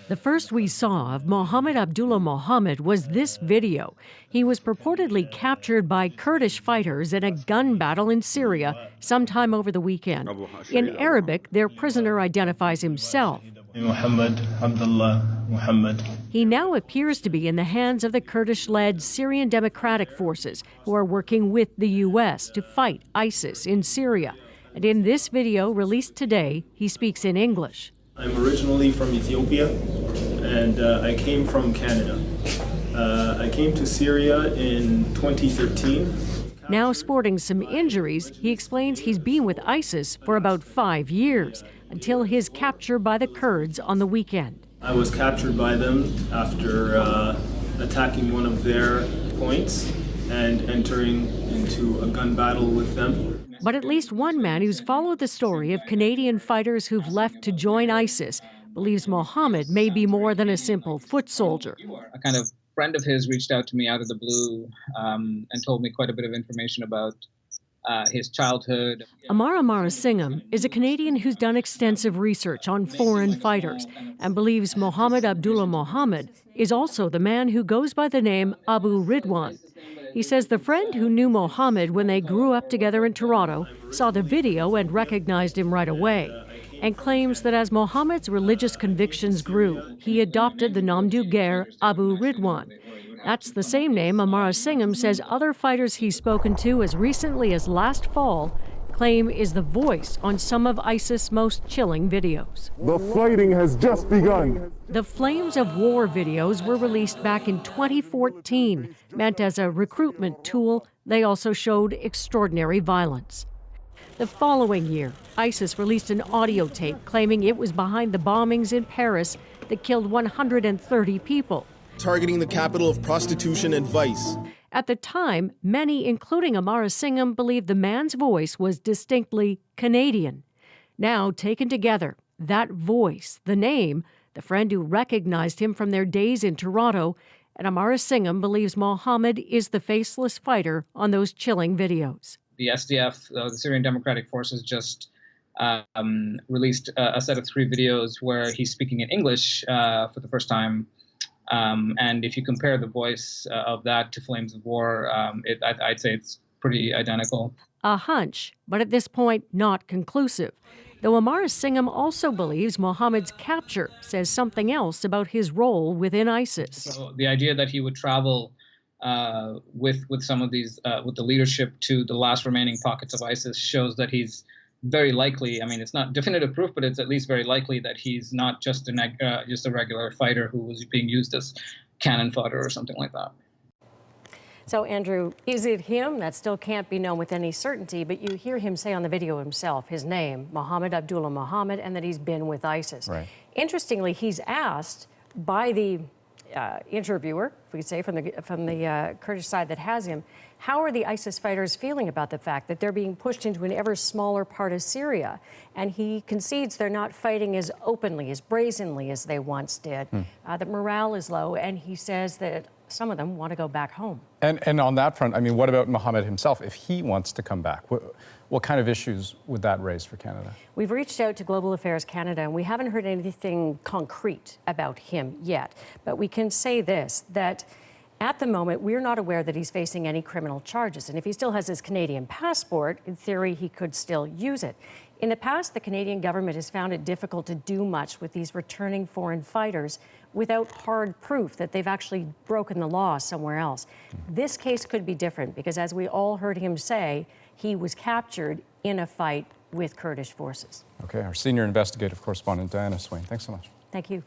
The first we saw of Mohammed Abdullah Mohammed was this video. He was purportedly captured by Kurdish fighters in a gun battle in Syria sometime over the weekend. In Arabic, their prisoner identifies himself. Mohammed Abdullah Mohammed. He now appears to be in the hands of the Kurdish-led Syrian Democratic Forces, who are working with the U.S. to fight ISIS in Syria. And in this video released today, he speaks in English. I'm originally from Ethiopia, and I came from Canada. I came to Syria in 2013. Now sporting some injuries, he explains he's been with ISIS for about 5 years, until his capture by the Kurds on the weekend. I was captured by them after attacking one of their points and entering into a gun battle with them. But at least one man who's followed the story of Canadian fighters who've left to join ISIS believes Mohammed may be more than a simple foot soldier. A kind of friend of his reached out to me out of the blue and told me quite a bit of information about his childhood. Amara Singham is a Canadian who's done extensive research on foreign fighters and believes Mohammed Abdullah Mohammed is also the man who goes by the name Abu Ridwan. He says the friend who knew Mohammed when they grew up together in Toronto saw the video and recognized him right away, and claims that as Mohammed's religious convictions grew, he adopted the nom de guerre Abu Ridwan. That's the same name Amara Singham says other fighters he's spoken to as recently as last fall claim is the voice on some of ISIS' most chilling videos. The fighting has just begun. The Flames of War videos were released back in 2014. Meant as a recruitment tool, they also showed extraordinary violence. The following year, ISIS released an audio tape claiming it was behind the bombings in Paris that killed 130 people. Targeting the capital of prostitution and vice. At the time, many, including Amara Singham, believed the man's voice was distinctly Canadian. Now, taken together, that voice, the name, the friend who recognized him from their days in Toronto, and Amara Singham believes Mohammed is the faceless fighter on those chilling videos. The SDF, the Syrian Democratic Forces, just released a set of 3 videos where he's speaking in English for the first time. And if you compare the voice of that to Flames of War, I'd say it's pretty identical. A hunch, but at this point, not conclusive. Though Amara Singham also believes Mohammed's capture says something else about his role within ISIS. So the idea that he would travel with some of these, with the leadership to the last remaining pockets of ISIS shows that he's very likely, I mean, it's not definitive proof, but it's at least very likely that he's not just a regular fighter who was being used as cannon fodder or something like that. So, Andrew, is it him? That still can't be known with any certainty, but you hear him say on the video himself, his name, Mohammed Abdullah Mohammed, and that he's been with ISIS. Right. Interestingly, he's asked by the interviewer, if we could say, from the Kurdish side that has him, how are the ISIS fighters feeling about the fact that they're being pushed into an ever smaller part of Syria? And he concedes they're not fighting as openly, as brazenly as they once did, that morale is low, and he says that some of them want to go back home. And on that front, I mean, what about Mohammed himself? If he wants to come back, what kind of issues would that raise for Canada? We've reached out to Global Affairs Canada, and we haven't heard anything concrete about him yet. But we can say this, that at the moment, we're not aware that he's facing any criminal charges. And if he still has his Canadian passport, in theory, he could still use it. In the past, the Canadian government has found it difficult to do much with these returning foreign fighters without hard proof that they've actually broken the law somewhere else. This case could be different because, as we all heard him say, he was captured in a fight with Kurdish forces. Okay, our senior investigative correspondent, Diana Swain. Thanks so much. Thank you.